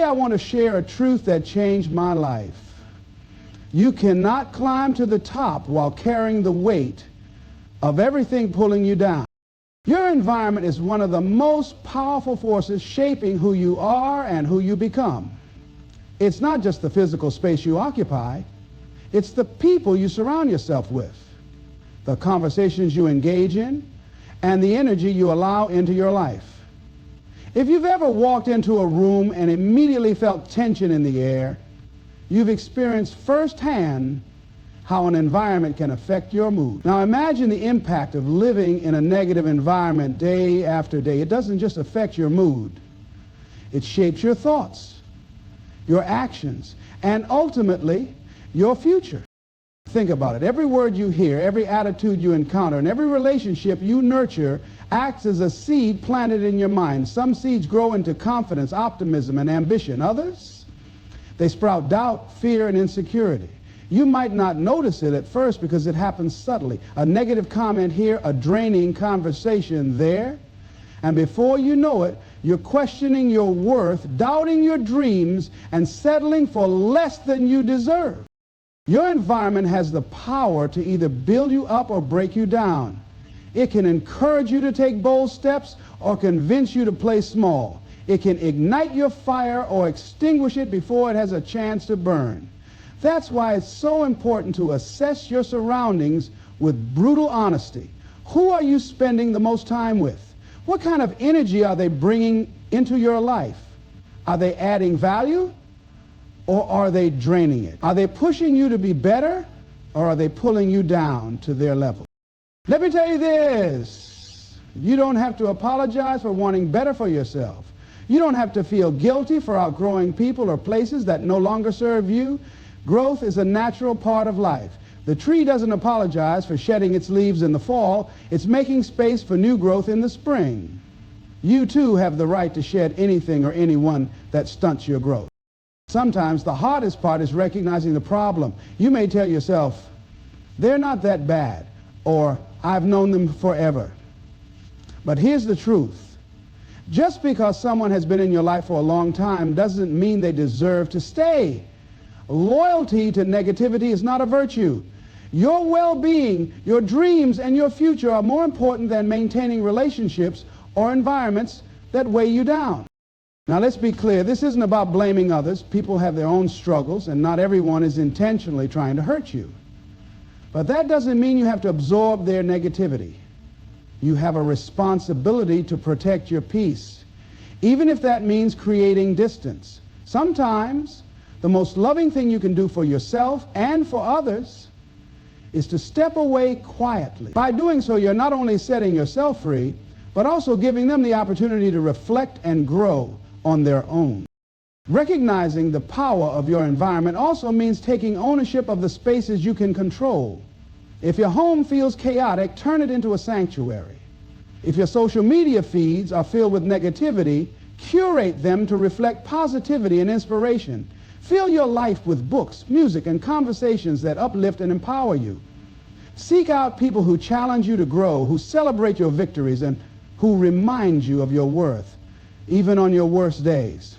Today I want to share a truth that changed my life. You cannot climb to the top while carrying the weight of everything pulling you down. Your environment is one of the most powerful forces shaping who you are and who you become. It's not just the physical space you occupy, it's the people you surround yourself with, the conversations you engage in, and the energy you allow into your life. If you've ever walked into a room and immediately felt tension in the air, you've experienced firsthand how an environment can affect your mood. Now imagine the impact of living in a negative environment day after day. It doesn't just affect your mood. It shapes your thoughts, your actions, and ultimately your future. Think about it. Every word you hear, every attitude you encounter, and every relationship you nurture acts as a seed planted in your mind. Some seeds grow into confidence, optimism, and ambition. Others, they sprout doubt, fear, and insecurity. You might not notice it at first because it happens subtly. A negative comment here, a draining conversation there, and before you know it, you're questioning your worth, doubting your dreams, and settling for less than you deserve. Your environment has the power to either build you up or break you down. It can encourage you to take bold steps or convince you to play small. It can ignite your fire or extinguish it before it has a chance to burn. That's why it's so important to assess your surroundings with brutal honesty. Who are you spending the most time with? What kind of energy are they bringing into your life? Are they adding value or are they draining it? Are they pushing you to be better or are they pulling you down to their level? Let me tell you this. You don't have to apologize for wanting better for yourself. You don't have to feel guilty for outgrowing people or places that no longer serve you. Growth is a natural part of life. The tree doesn't apologize for shedding its leaves in the fall. It's making space for new growth in the spring. You too have the right to shed anything or anyone that stunts your growth. Sometimes the hardest part is recognizing the problem. You may tell yourself, they're not that bad, or I've known them forever. But here's the truth. Just because someone has been in your life for a long time doesn't mean they deserve to stay. Loyalty to negativity is not a virtue. Your well-being, your dreams, and your future are more important than maintaining relationships or environments that weigh you down. Now let's be clear, this isn't about blaming others. People have their own struggles, and not everyone is intentionally trying to hurt you. But that doesn't mean you have to absorb their negativity. You have a responsibility to protect your peace, even if that means creating distance. Sometimes the most loving thing you can do for yourself and for others is to step away quietly. By doing so, you're not only setting yourself free, but also giving them the opportunity to reflect and grow on their own. Recognizing the power of your environment also means taking ownership of the spaces you can control. If your home feels chaotic, turn it into a sanctuary. If your social media feeds are filled with negativity, curate them to reflect positivity and inspiration. Fill your life with books, music, and conversations that uplift and empower you. Seek out people who challenge you to grow, who celebrate your victories, and who remind you of your worth, even on your worst days.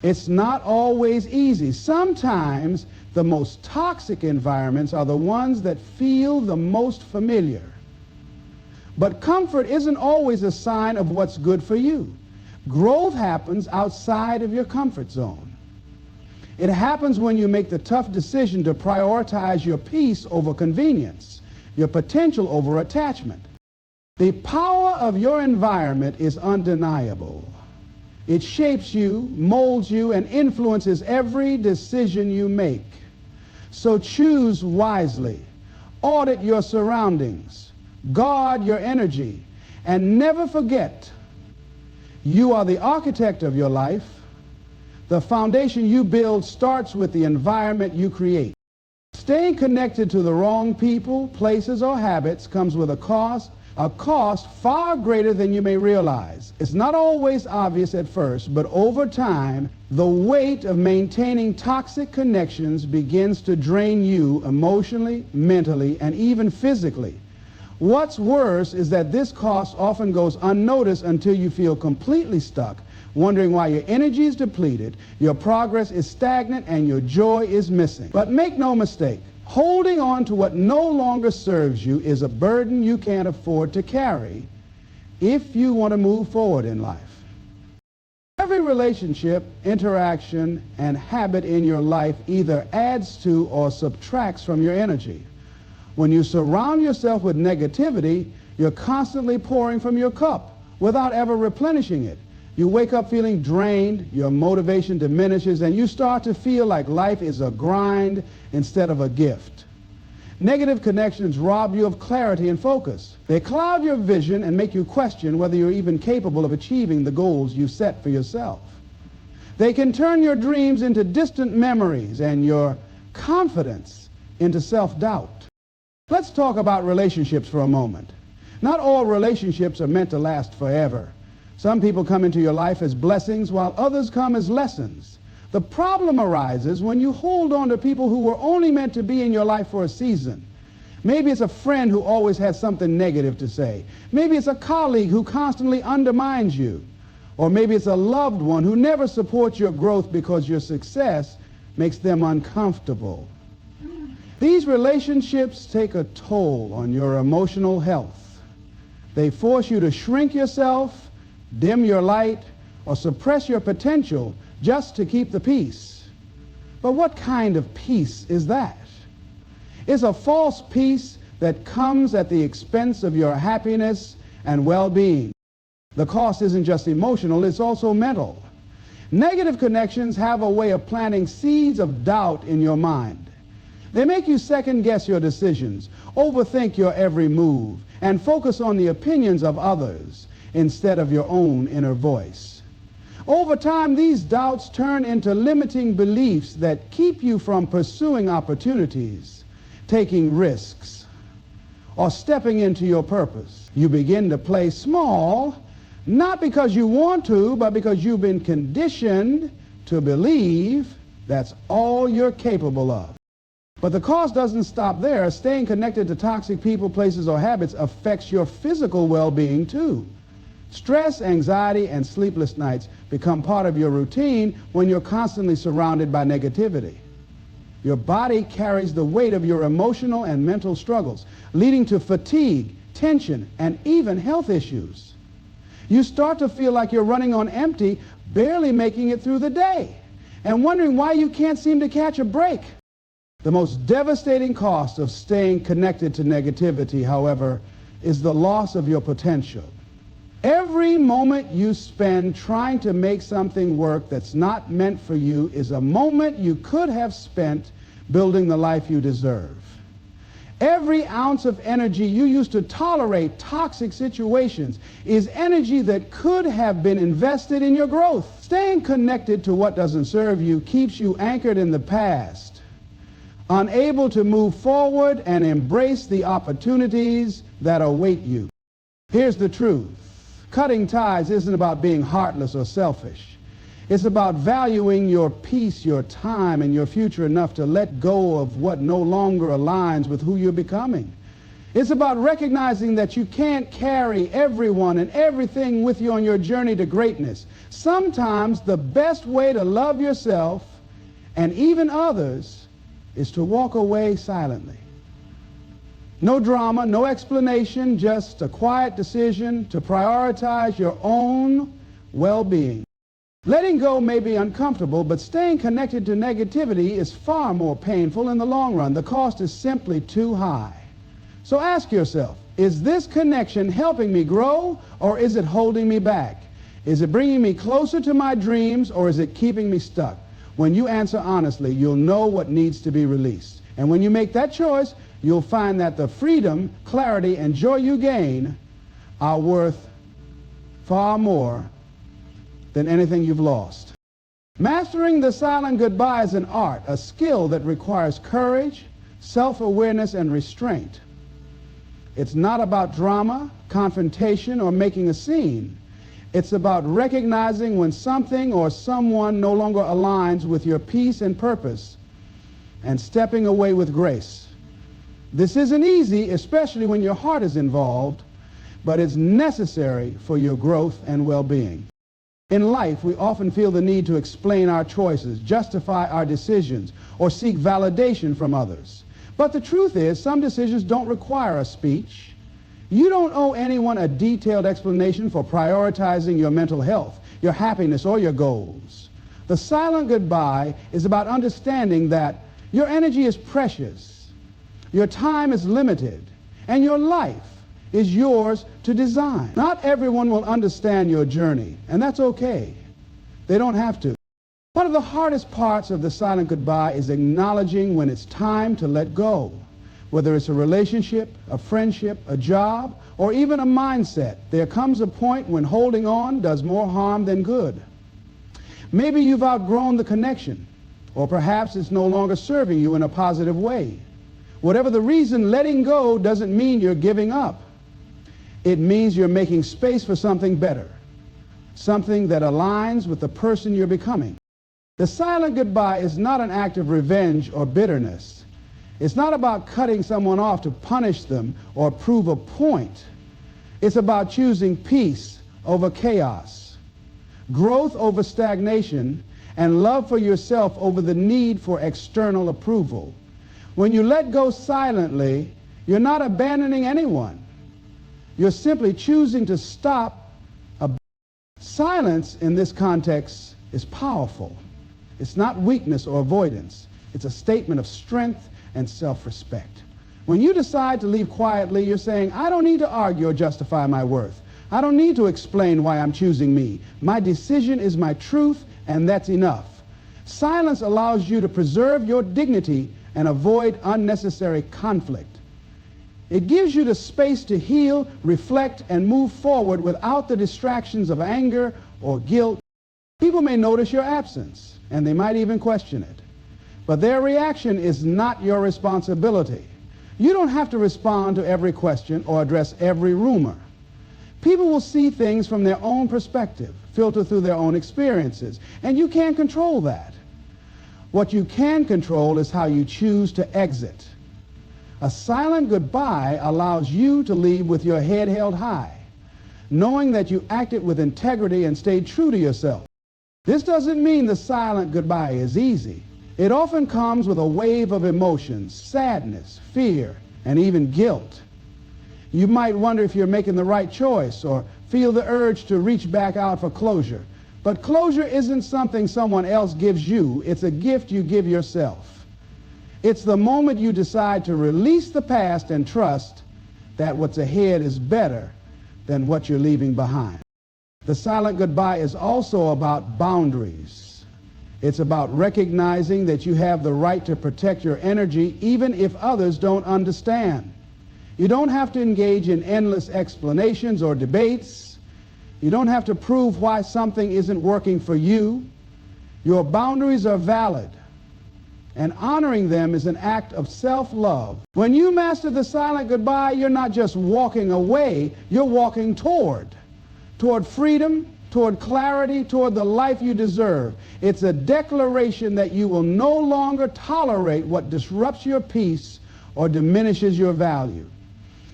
It's not always easy. Sometimes the most toxic environments are the ones that feel the most familiar. But comfort isn't always a sign of what's good for you. Growth happens outside of your comfort zone. It happens when you make the tough decision to prioritize your peace over convenience, your potential over attachment. The power of your environment is undeniable. It shapes you, molds you, and influences every decision you make. So choose wisely. Audit your surroundings. Guard your energy. And never forget, you are the architect of your life. The foundation you build starts with the environment you create. Staying connected to the wrong people, places, or habits comes with a cost far greater than you may realize. It's not always obvious at first, but over time, the weight of maintaining toxic connections begins to drain you emotionally, mentally, and even physically. What's worse is that this cost often goes unnoticed until you feel completely stuck, wondering why your energy is depleted, your progress is stagnant, and your joy is missing. But make no mistake, holding on to what no longer serves you is a burden you can't afford to carry if you want to move forward in life. Every relationship, interaction, and habit in your life either adds to or subtracts from your energy. When you surround yourself with negativity, you're constantly pouring from your cup without ever replenishing it. You wake up feeling drained, your motivation diminishes, and you start to feel like life is a grind instead of a gift. Negative connections rob you of clarity and focus. They cloud your vision and make you question whether you're even capable of achieving the goals you set for yourself. They can turn your dreams into distant memories and your confidence into self-doubt. Let's talk about relationships for a moment. Not all relationships are meant to last forever. Some people come into your life as blessings while others come as lessons. The problem arises when you hold on to people who were only meant to be in your life for a season. Maybe it's a friend who always has something negative to say. Maybe it's a colleague who constantly undermines you. Or maybe it's a loved one who never supports your growth because your success makes them uncomfortable. These relationships take a toll on your emotional health. They force you to shrink yourself, dim your light, or suppress your potential just to keep the peace. But what kind of peace is that? It's a false peace that comes at the expense of your happiness and well-being. The cost isn't just emotional, it's also mental. Negative connections have a way of planting seeds of doubt in your mind. They make you second-guess your decisions, overthink your every move, and focus on the opinions of others instead of your own inner voice. Over time, these doubts turn into limiting beliefs that keep you from pursuing opportunities, taking risks, or stepping into your purpose. You begin to play small, not because you want to, but because you've been conditioned to believe that's all you're capable of. But the cost doesn't stop there. Staying connected to toxic people, places, or habits affects your physical well-being too. Stress, anxiety, and sleepless nights become part of your routine when you're constantly surrounded by negativity. Your body carries the weight of your emotional and mental struggles, leading to fatigue, tension, and even health issues. You start to feel like you're running on empty, barely making it through the day, and wondering why you can't seem to catch a break. The most devastating cost of staying connected to negativity, however, is the loss of your potential. Every moment you spend trying to make something work that's not meant for you is a moment you could have spent building the life you deserve. Every ounce of energy you use to tolerate toxic situations is energy that could have been invested in your growth. Staying connected to what doesn't serve you keeps you anchored in the past, unable to move forward and embrace the opportunities that await you. Here's the truth. Cutting ties isn't about being heartless or selfish. It's about valuing your peace, your time, and your future enough to let go of what no longer aligns with who you're becoming. It's about recognizing that you can't carry everyone and everything with you on your journey to greatness. Sometimes the best way to love yourself and even others is to walk away silently. No drama, no explanation, just a quiet decision to prioritize your own well-being. Letting go may be uncomfortable, but staying connected to negativity is far more painful in the long run. The cost is simply too high. So ask yourself, is this connection helping me grow, or is it holding me back? Is it bringing me closer to my dreams, or is it keeping me stuck? When you answer honestly, you'll know what needs to be released. And when you make that choice, you'll find that the freedom, clarity, and joy you gain are worth far more than anything you've lost. Mastering the silent goodbye is an art, a skill that requires courage, self-awareness, and restraint. It's not about drama, confrontation, or making a scene. It's about recognizing when something or someone no longer aligns with your peace and purpose and stepping away with grace. This isn't easy, especially when your heart is involved, but it's necessary for your growth and well-being. In life, we often feel the need to explain our choices, justify our decisions, or seek validation from others. But the truth is, some decisions don't require a speech. You don't owe anyone a detailed explanation for prioritizing your mental health, your happiness, or your goals. The silent goodbye is about understanding that your energy is precious, your time is limited, and your life is yours to design. Not everyone will understand your journey, and that's okay. They don't have to. One of the hardest parts of the silent goodbye is acknowledging when it's time to let go. Whether it's a relationship, a friendship, a job, or even a mindset, there comes a point when holding on does more harm than good. Maybe you've outgrown the connection, or perhaps it's no longer serving you in a positive way. Whatever the reason, letting go doesn't mean you're giving up. It means you're making space for something better, something that aligns with the person you're becoming. The silent goodbye is not an act of revenge or bitterness. It's not about cutting someone off to punish them or prove a point. It's about choosing peace over chaos, growth over stagnation, and love for yourself over the need for external approval. When you let go silently, you're not abandoning anyone. You're simply choosing to stop. Silence in this context is powerful. It's not weakness or avoidance. It's a statement of strength and self-respect. When you decide to leave quietly, you're saying, I don't need to argue or justify my worth. I don't need to explain why I'm choosing me. My decision is my truth, and that's enough. Silence allows you to preserve your dignity and avoid unnecessary conflict. It gives you the space to heal, reflect, and move forward without the distractions of anger or guilt. People may notice your absence, and they might even question it. But their reaction is not your responsibility. You don't have to respond to every question or address every rumor. People will see things from their own perspective, filter through their own experiences, and you can't control that. What you can control is how you choose to exit. A silent goodbye allows you to leave with your head held high, knowing that you acted with integrity and stayed true to yourself. This doesn't mean the silent goodbye is easy. It often comes with a wave of emotions, sadness, fear, and even guilt. You might wonder if you're making the right choice or feel the urge to reach back out for closure. But closure isn't something someone else gives you. It's a gift you give yourself. It's the moment you decide to release the past and trust that what's ahead is better than what you're leaving behind. The silent goodbye is also about boundaries. It's about recognizing that you have the right to protect your energy even if others don't understand. You don't have to engage in endless explanations or debates. You don't have to prove why something isn't working for you. Your boundaries are valid, and honoring them is an act of self-love. When you master the silent goodbye, you're not just walking away, you're walking toward freedom, toward clarity, toward the life you deserve. It's a declaration that you will no longer tolerate what disrupts your peace or diminishes your value.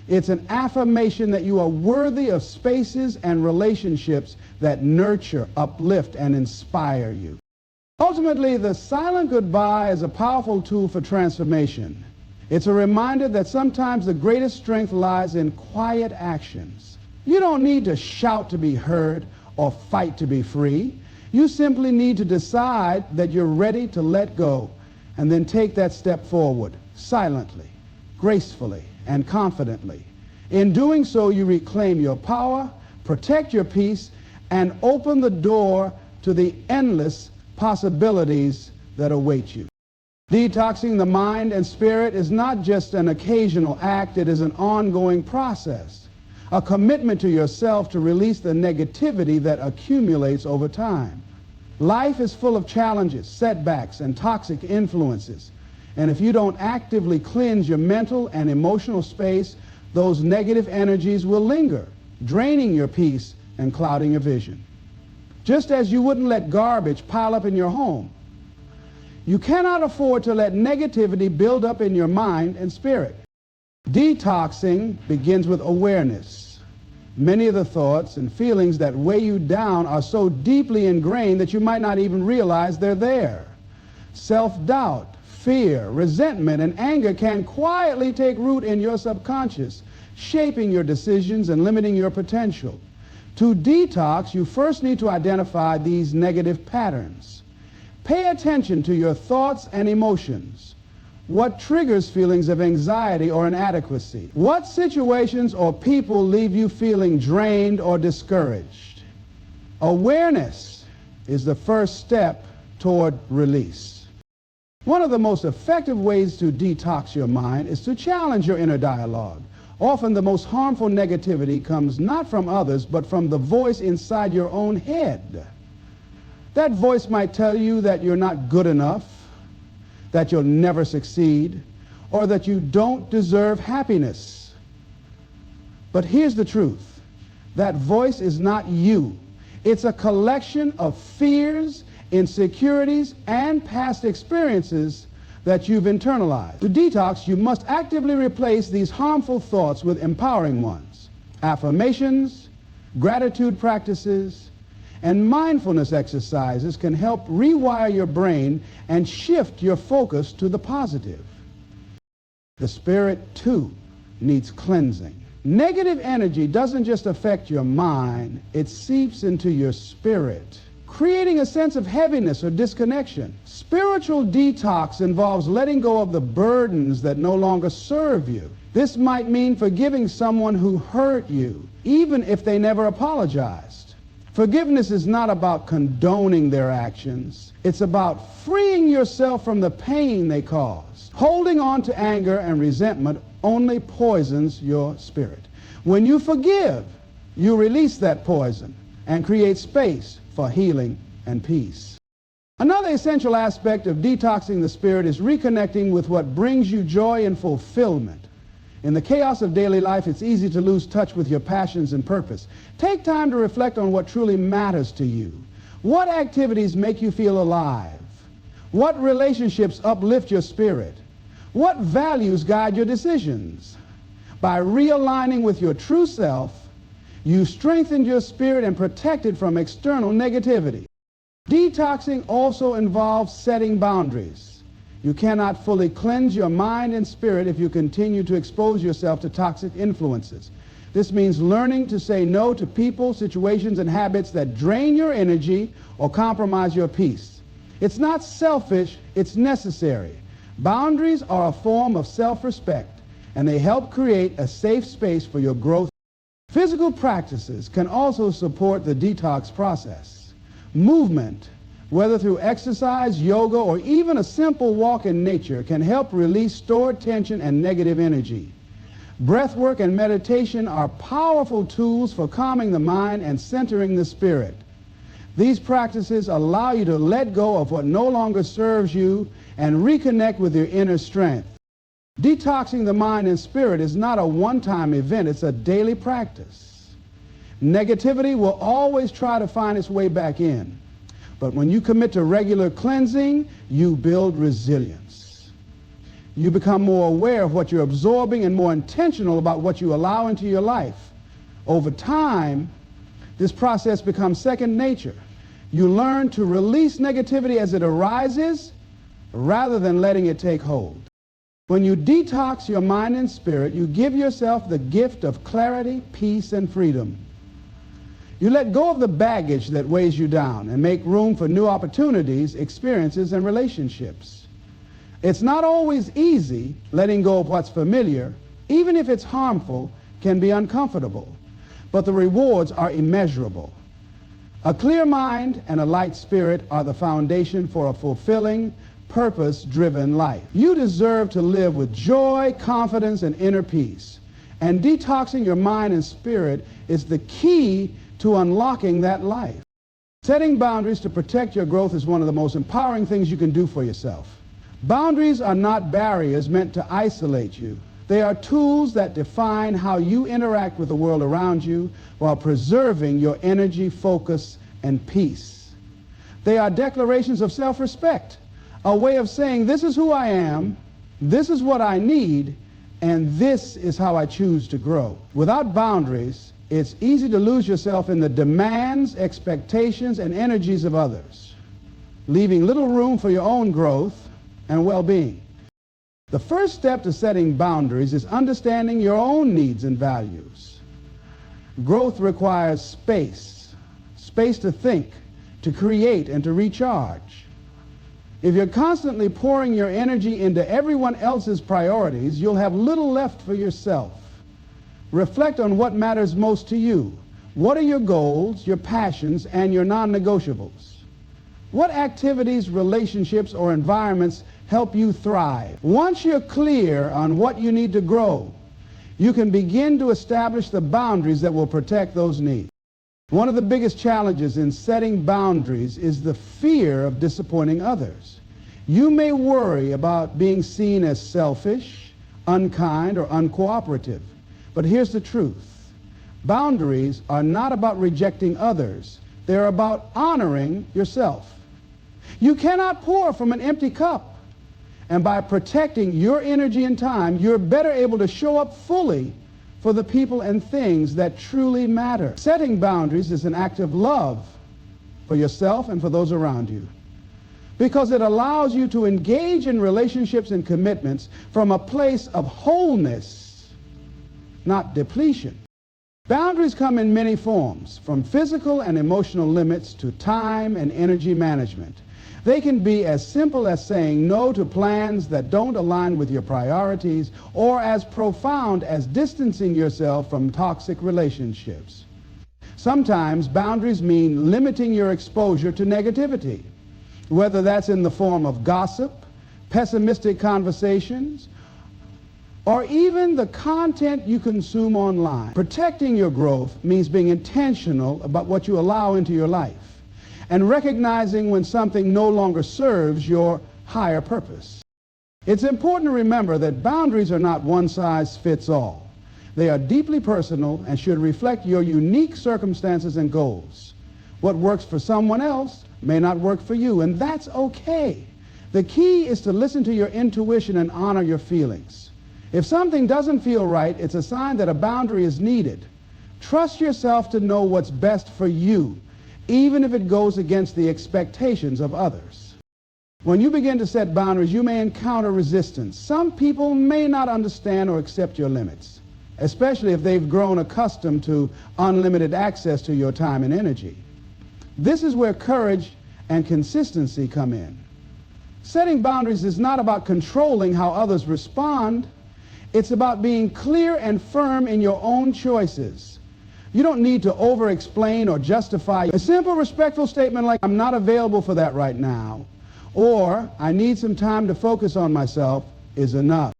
It's an affirmation that you are worthy of spaces and relationships that nurture, uplift, and inspire you. Ultimately, the silent goodbye is a powerful tool for transformation. It's a reminder that sometimes the greatest strength lies in quiet actions. You don't need to shout to be heard or fight to be free. You simply need to decide that you're ready to let go and then take that step forward silently, gracefully, and confidently. In doing so, you reclaim your power, protect your peace, and open the door to the endless possibilities that await you. Detoxing the mind and spirit is not just an occasional act, it is an ongoing process, a commitment to yourself to release the negativity that accumulates over time. Life is full of challenges, setbacks, and toxic influences, and if you don't actively cleanse your mental and emotional space, those negative energies will linger, draining your peace and clouding your vision. Just as you wouldn't let garbage pile up in your home, you cannot afford to let negativity build up in your mind and spirit. Detoxing begins with awareness. Many of the thoughts and feelings that weigh you down are so deeply ingrained that you might not even realize they're there. Self-doubt, fear, resentment, and anger can quietly take root in your subconscious, shaping your decisions and limiting your potential. To detox, you first need to identify these negative patterns. Pay attention to your thoughts and emotions. What triggers feelings of anxiety or inadequacy? What situations or people leave you feeling drained or discouraged? Awareness is the first step toward release. One of the most effective ways to detox your mind is to challenge your inner dialogue. Often the most harmful negativity comes not from others, but from the voice inside your own head. That voice might tell you that you're not good enough, that you'll never succeed, or that you don't deserve happiness. But here's the truth. That voice is not you. It's a collection of fears, insecurities, and past experiences that you've internalized. To detox, you must actively replace these harmful thoughts with empowering ones. Affirmations, gratitude practices, and mindfulness exercises can help rewire your brain and shift your focus to the positive. The spirit, too, needs cleansing. Negative energy doesn't just affect your mind, it seeps into your spirit, creating a sense of heaviness or disconnection. Spiritual detox involves letting go of the burdens that no longer serve you. This might mean forgiving someone who hurt you, even if they never apologized. Forgiveness is not about condoning their actions. It's about freeing yourself from the pain they caused. Holding on to anger and resentment only poisons your spirit. When you forgive, you release that poison and create space for healing and peace. Another essential aspect of detoxing the spirit is reconnecting with what brings you joy and fulfillment. In the chaos of daily life, it's easy to lose touch with your passions and purpose. Take time to reflect on what truly matters to you. What activities make you feel alive? What relationships uplift your spirit? What values guide your decisions? By realigning with your true self, you strengthen your spirit and protect it from external negativity. Detoxing also involves setting boundaries. You cannot fully cleanse your mind and spirit if you continue to expose yourself to toxic influences. This means learning to say no to people, situations, and habits that drain your energy or compromise your peace. It's not selfish, it's necessary. Boundaries are a form of self-respect, and they help create a safe space for your growth. Physical practices can also support the detox process. Movement, whether through exercise, yoga, or even a simple walk in nature, can help release stored tension and negative energy. Breath work and meditation are powerful tools for calming the mind and centering the spirit. These practices allow you to let go of what no longer serves you and reconnect with your inner strength. Detoxing the mind and spirit is not a one-time event, it's a daily practice. Negativity will always try to find its way back in. But when you commit to regular cleansing, you build resilience. You become more aware of what you're absorbing and more intentional about what you allow into your life. Over time, this process becomes second nature. You learn to release negativity as it arises rather than letting it take hold. When you detox your mind and spirit, you give yourself the gift of clarity, peace, and freedom. You let go of the baggage that weighs you down and make room for new opportunities, experiences, and relationships. It's not always easy. Letting go of what's familiar, even if it's harmful, can be uncomfortable, but the rewards are immeasurable. A clear mind and a light spirit are the foundation for a fulfilling, purpose-driven life. You deserve to live with joy, confidence, and inner peace. And detoxing your mind and spirit is the key to unlocking that life. Setting boundaries to protect your growth is one of the most empowering things you can do for yourself. Boundaries are not barriers meant to isolate you. They are tools that define how you interact with the world around you while preserving your energy, focus, and peace. They are declarations of self-respect, a way of saying, this is who I am, this is what I need, and this is how I choose to grow. Without boundaries, it's easy to lose yourself in the demands, expectations, and energies of others, leaving little room for your own growth and well-being. The first step to setting boundaries is understanding your own needs and values. Growth requires space to think, to create, and to recharge. If you're constantly pouring your energy into everyone else's priorities, you'll have little left for yourself. Reflect on what matters most to you. What are your goals, your passions, and your non-negotiables? What activities, relationships, or environments help you thrive? Once you're clear on what you need to grow, you can begin to establish the boundaries that will protect those needs. One of the biggest challenges in setting boundaries is the fear of disappointing others. You may worry about being seen as selfish, unkind, or uncooperative. But here's the truth. Boundaries are not about rejecting others. They're about honoring yourself. You cannot pour from an empty cup. And by protecting your energy and time, you're better able to show up fully for the people and things that truly matter. Setting boundaries is an act of love for yourself and for those around you, because it allows you to engage in relationships and commitments from a place of wholeness, not depletion. Boundaries come in many forms, from physical and emotional limits to time and energy management. They can be as simple as saying no to plans that don't align with your priorities, or as profound as distancing yourself from toxic relationships. Sometimes boundaries mean limiting your exposure to negativity, whether that's in the form of gossip, pessimistic conversations, or even the content you consume online. Protecting your growth means being intentional about what you allow into your life, and recognizing when something no longer serves your higher purpose. It's important to remember that boundaries are not one size fits all. They are deeply personal and should reflect your unique circumstances and goals. What works for someone else may not work for you, and that's okay. The key is to listen to your intuition and honor your feelings. If something doesn't feel right, it's a sign that a boundary is needed. Trust yourself to know what's best for you, even if it goes against the expectations of others. When you begin to set boundaries, you may encounter resistance. Some people may not understand or accept your limits, especially if they've grown accustomed to unlimited access to your time and energy. This is where courage and consistency come in. Setting boundaries is not about controlling how others respond. It's about being clear and firm in your own choices. You don't need to over-explain or justify. A simple, respectful statement like, "I'm not available for that right now," or "I need some time to focus on myself," is enough.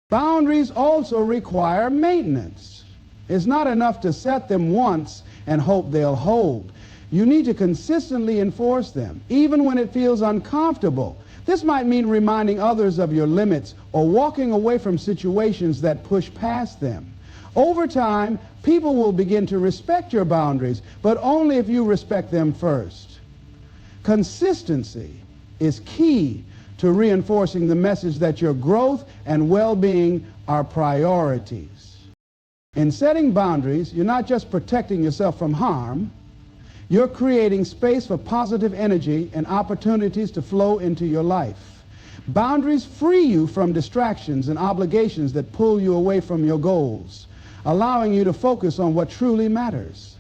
Boundaries also require maintenance. It's not enough to set them once and hope they'll hold. You need to consistently enforce them, even when it feels uncomfortable. This might mean reminding others of your limits or walking away from situations that push past them. Over time, people will begin to respect your boundaries, but only if you respect them first. Consistency is key to reinforcing the message that your growth and well-being are priorities. In setting boundaries, you're not just protecting yourself from harm, you're creating space for positive energy and opportunities to flow into your life. Boundaries free you from distractions and obligations that pull you away from your goals, allowing you to focus on what truly matters.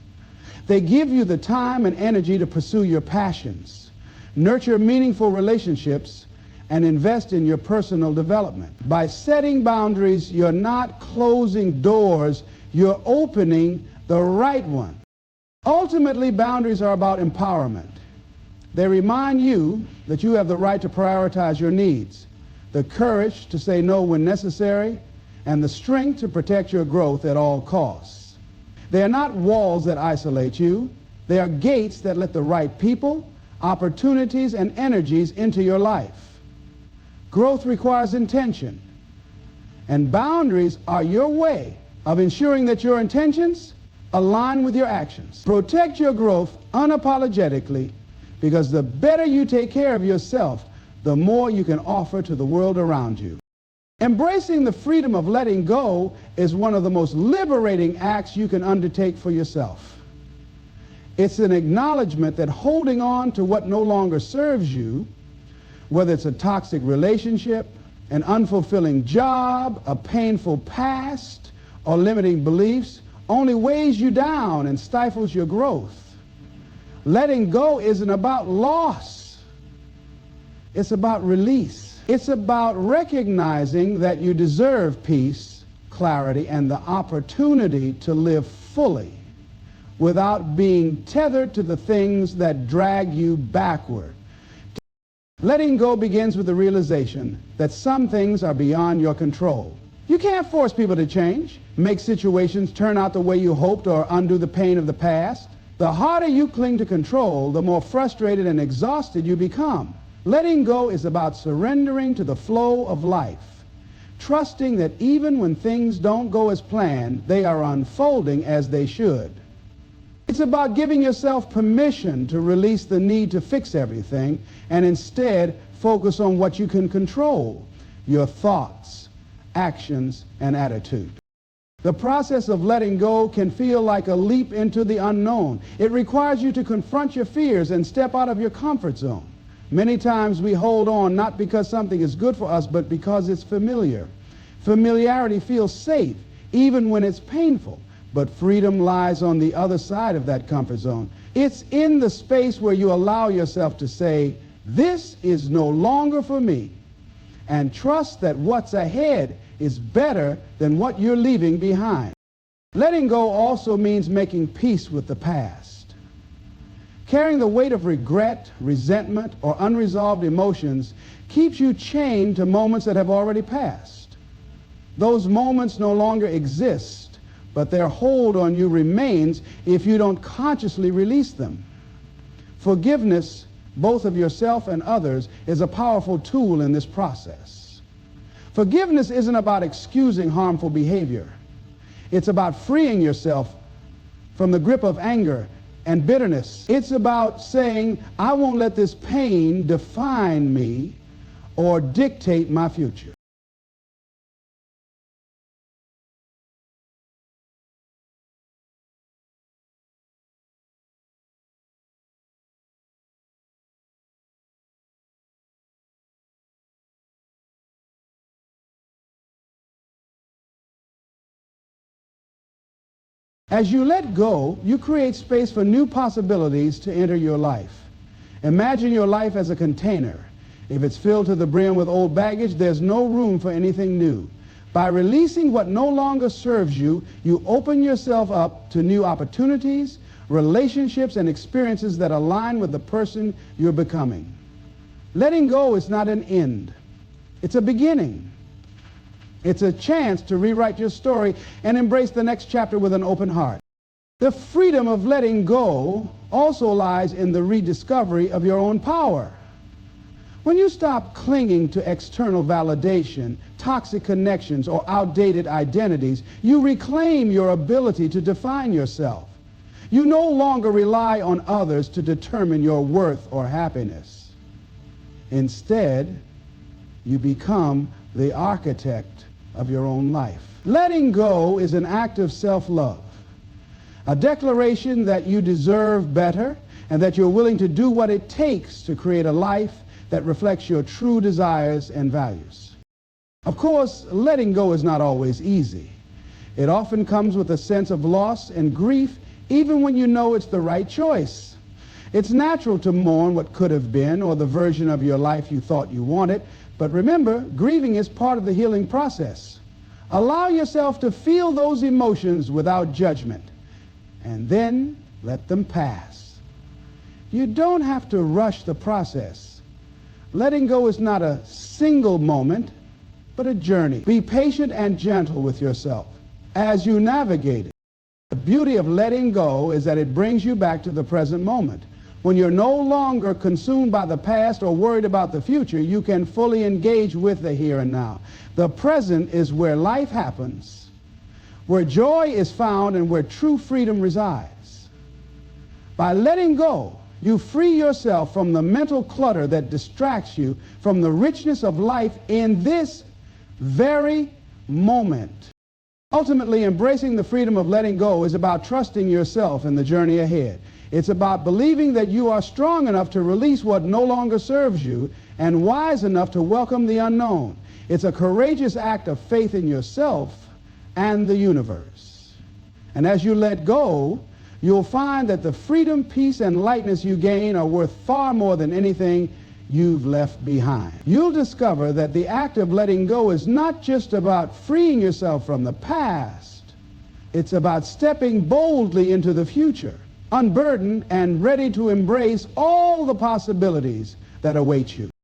They give you the time and energy to pursue your passions, nurture meaningful relationships, and invest in your personal development. By setting boundaries, you're not closing doors, you're opening the right one. Ultimately, boundaries are about empowerment. They remind you that you have the right to prioritize your needs, the courage to say no when necessary, and the strength to protect your growth at all costs. They are not walls that isolate you. They are gates that let the right people, opportunities, and energies into your life. Growth requires intention, and boundaries are your way of ensuring that your intentions align with your actions. Protect your growth unapologetically, because the better you take care of yourself, the more you can offer to the world around you. Embracing the freedom of letting go is one of the most liberating acts you can undertake for yourself. It's an acknowledgement that holding on to what no longer serves you, whether it's a toxic relationship, an unfulfilling job, a painful past, or limiting beliefs, only weighs you down and stifles your growth. Letting go isn't about loss. It's about release. It's about recognizing that you deserve peace, clarity, and the opportunity to live fully without being tethered to the things that drag you backward. Letting go begins with the realization that some things are beyond your control. You can't force people to change, make situations turn out the way you hoped, or undo the pain of the past. The harder you cling to control, the more frustrated and exhausted you become. Letting go is about surrendering to the flow of life, trusting that even when things don't go as planned, they are unfolding as they should. It's about giving yourself permission to release the need to fix everything and instead focus on what you can control, your thoughts, actions, and attitude. The process of letting go can feel like a leap into the unknown. It requires you to confront your fears and step out of your comfort zone. Many times we hold on not because something is good for us, but because it's familiar. Familiarity feels safe, even when it's painful. But freedom lies on the other side of that comfort zone. It's in the space where you allow yourself to say, "This is no longer for me," and trust that what's ahead is better than what you're leaving behind. Letting go also means making peace with the past. Carrying the weight of regret, resentment, or unresolved emotions keeps you chained to moments that have already passed. Those moments no longer exist, but their hold on you remains if you don't consciously release them. Forgiveness, both of yourself and others, is a powerful tool in this process. Forgiveness isn't about excusing harmful behavior. It's about freeing yourself from the grip of anger and bitterness. It's about saying, "I won't let this pain define me or dictate my future." As you let go, you create space for new possibilities to enter your life. Imagine your life as a container. If it's filled to the brim with old baggage, there's no room for anything new. By releasing what no longer serves you, you open yourself up to new opportunities, relationships, and experiences that align with the person you're becoming. Letting go is not an end. It's a beginning. It's a chance to rewrite your story and embrace the next chapter with an open heart. The freedom of letting go also lies in the rediscovery of your own power. When you stop clinging to external validation, toxic connections, or outdated identities, you reclaim your ability to define yourself. You no longer rely on others to determine your worth or happiness. Instead, you become the architect of your own life. Letting go is an act of self-love, a declaration that you deserve better and that you're willing to do what it takes to create a life that reflects your true desires and values. Of course, letting go is not always easy. It often comes with a sense of loss and grief, even when you know it's the right choice. It's natural to mourn what could have been or the version of your life you thought you wanted. But remember, grieving is part of the healing process. Allow yourself to feel those emotions without judgment, and then let them pass. You don't have to rush the process. Letting go is not a single moment, but a journey. Be patient and gentle with yourself as you navigate it. The beauty of letting go is that it brings you back to the present moment. When you're no longer consumed by the past or worried about the future, you can fully engage with the here and now. The present is where life happens, where joy is found, and where true freedom resides. By letting go, you free yourself from the mental clutter that distracts you from the richness of life in this very moment. Ultimately, embracing the freedom of letting go is about trusting yourself in the journey ahead. It's about believing that you are strong enough to release what no longer serves you and wise enough to welcome the unknown. It's a courageous act of faith in yourself and the universe. And as you let go, you'll find that the freedom, peace, and lightness you gain are worth far more than anything you've left behind. You'll discover that the act of letting go is not just about freeing yourself from the past. It's about stepping boldly into the future, unburdened and ready to embrace all the possibilities that await you.